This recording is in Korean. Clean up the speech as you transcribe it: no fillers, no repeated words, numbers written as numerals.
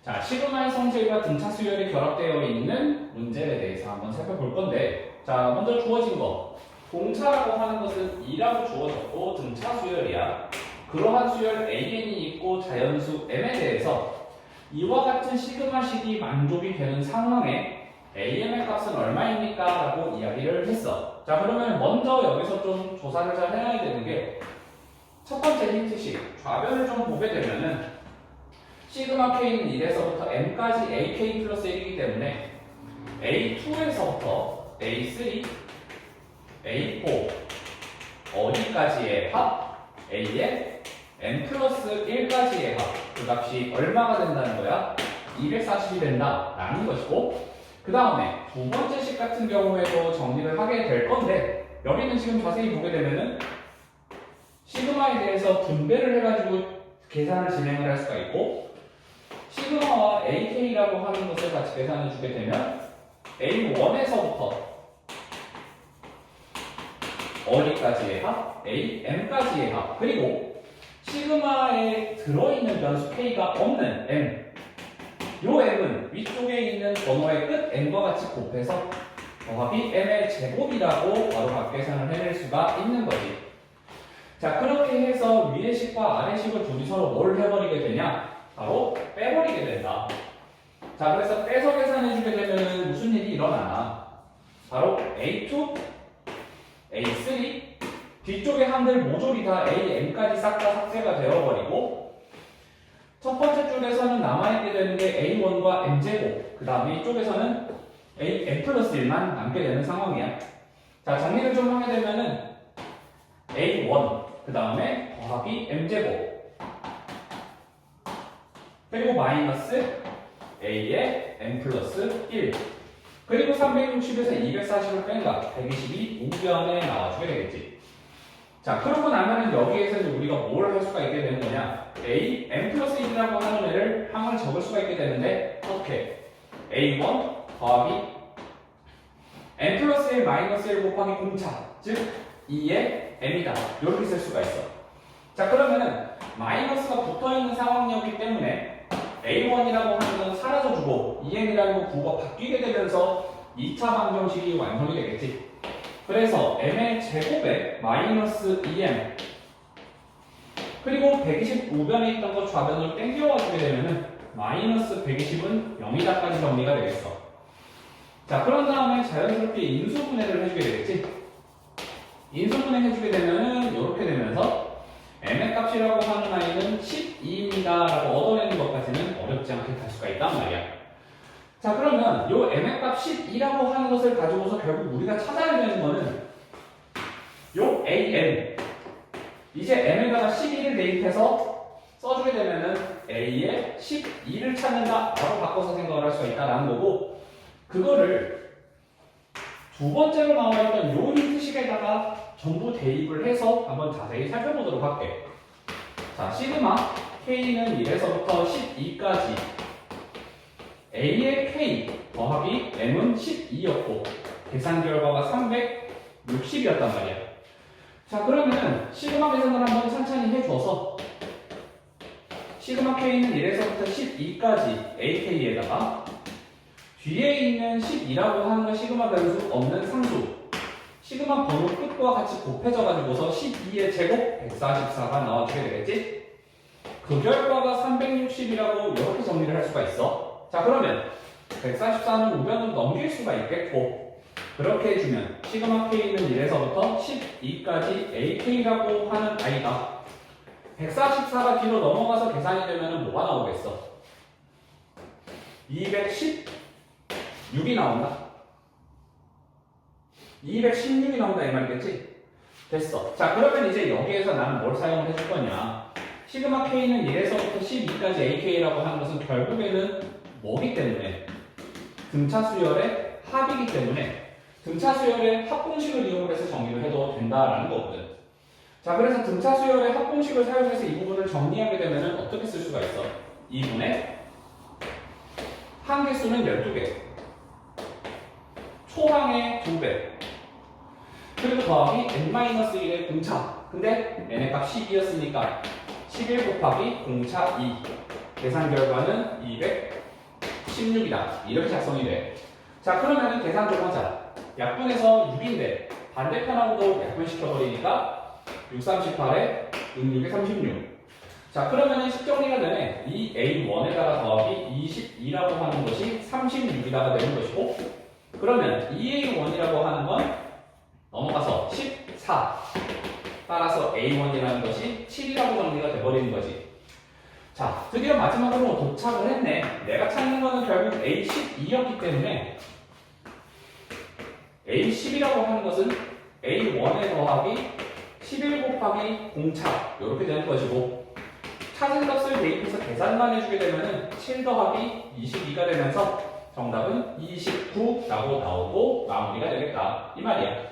자, 시그마의 성질과 등차 수열이 결합되어 있는 문제에 대해서 한번 살펴볼 건데, 자, 먼저 주어진 거. 공차라고 하는 것은 2라고 주어졌고 등차 수열이야. 그러한 수열 AN이 있고 자연수 M에 대해서 이와 같은 시그마식이 만족이 되는 상황에 AM의 값은 얼마입니까? 라고 이야기를 했어. 자, 그러면 먼저 여기서 좀 조사를 잘 해야 되는 게 첫 번째 힌트식, 좌변을 좀 보게 되면은 시그마 K는 1에서부터 M까지 AK 플러스 1이기 때문에 A2에서부터 A3, A4, 어디까지의 합? A의 N 플러스 1까지의 합. 그 값이 얼마가 된다는 거야? 240이 된다 라는 것이고, 그 다음에 두 번째 식 같은 경우에도 정리를 하게 될 건데, 여기는 지금 자세히 보게 되면은 시그마에 대해서 분배를 해가지고 계산을 진행을 할 수가 있고, 시그마와 AK라고 하는 것을 같이 계산해 주게 되면 A1에서부터 어디까지의 합? AM까지의 합. 그리고 시그마에 들어있는 변수 K가 없는 M. 요 M은 위쪽에 있는 번호의 끝 N과 같이 곱해서 더하기 M의 제곱이라고 바로 각 계산을 해낼 수가 있는 거지. 자, 그렇게 해서 위의 식과 아래 식을 둘이 서로 뭘 해버리게 되냐? 바로 빼버리게 된다. 자, 그래서 빼서 계산해주게 되면 무슨 일이 일어나나? 바로 A2, A3, 뒤쪽의 항들 모조리 다 AM까지 싹 다 삭제가 되어버리고, 첫 번째 줄에서는 남아있게 되는 게 A1과 M제곱, 그 다음에 이쪽에서는 M 플러스 1만 남게 되는 상황이야. 자, 정리를 좀 하게 되면은 A1, 그 다음에 더하기 M제곱, 그리고 마이너스 A의 M 플러스 1, 그리고 360에서 240을 뺀다. 120이 우변에 나와주게 되겠지. 자, 그러고 나면은 여기에서 우리가 뭘 할 수가 있게 되는 거냐? A, M 플러스 1이라고 하는 애를 항을 적을 수가 있게 되는데, 어떻게? A1 더하기 M 플러스 1 마이너스 1 곱하기 공차, 즉 2의 M이다. 이렇게 쓸 수가 있어. 자, 그러면은 마이너스가 붙어있는 상황이었기 때문에 A1이라고 하는 건 사라져주고 2M이라는 거 구가 바뀌게 되면서 2차 방정식이 완성이 되겠지. 그래서 M의 제곱에 마이너스 2M, 그리고 120 우변에 있던 거 좌변으로 땡겨와주게 되면은 마이너스 120은 0이다까지 정리가 되겠어. 자, 그런 다음에 자연스럽게 인수분해를 해주게 되겠지. 인수분해 해주게 되면은 이렇게 되면서 M의 값이라고 하는 아이는 12입니다 라고 얻어내는 것까지는 어렵지 않게 갈 수가 있단 말이야. 자, 그러면 요 M의 값 12라고 하는 것을 가지고서 결국 우리가 찾아야 되는 거는 요 AM, 이제 M에다가 12를 대입해서 써주게 되면은 A의 12를 찾는다 라고 바꿔서 생각을 할 수가 있다라는 거고, 그거를 두 번째로 나와있던 요 힌트식에다가 전부 대입을 해서 한번 자세히 살펴보도록 할게. 자, 시그마 K는 1에서부터 12까지 A의 K 더하기 M은 12였고 계산 결과가 360이었단 말이야. 자, 그러면 시그마 계산을 한번 천천히 해줘서 시그마 K는 1에서부터 12까지 AK에다가 뒤에 있는 12라고 하는 건 시그마 변수 없는 상수, 시그마 번호 끝과 같이 곱해져가지고서 12의 제곱 144가 나와주게 되겠지? 그 결과가 360이라고 이렇게 정리를 할 수가 있어. 자, 그러면 144는 우변으로 넘길 수가 있겠고, 그렇게 해주면 시그마 K는 1에서부터 12까지 AK라고 하는 아이가 144가 뒤로 넘어가서 계산이 되면 뭐가 나오겠어? 216이 나온다. 216이 나온다 이 말이겠지? 됐어. 자, 그러면 이제 여기에서 나는 뭘 사용을 해줄 거냐? 시그마 K는 1에서부터 12까지 AK라고 하는 것은 결국에는 뭐기 때문에? 등차 수열의 합이기 때문에 등차 수열의 합공식을 이용해서 정리를 해도 된다라는 거거든. 자, 그래서 등차 수열의 합공식을 사용해서 이 부분을 정리하게 되면 어떻게 쓸 수가 있어? 2분의 항개수는 12개, 초항의 2배, 그리고 더하기 n-1의 공차. 근데 n의 값 12였으니까 11 곱하기 공차 2. 계산 결과는 216이다. 이렇게 작성이 돼. 자, 그러면 계산 좀 하자. 약분해서 6인데 반대편하고도 약분시켜버리니까 6, 38에 6, 6에 36. 자, 그러면은 식정리가 되네. 이 A1에다가 더하기 22라고 하는 것이 36이다가 되는 것이고, 그러면 2A1이라고 하는 건 넘어가서 14. 따라서 A1이라는 것이 7이라고 정리가 돼버리는 거지. 자, 드디어 마지막으로 도착을 했네. 내가 찾는 거는 결국 A12였기 때문에 A10이라고 하는 것은 A1에 더하기 11 곱하기 공차 이렇게 되는 것이고, 찾은 값을 대입해서 계산만 해주게 되면은 7 더하기 22가 되면서 정답은 29라고 나오고 마무리가 되겠다 이 말이야.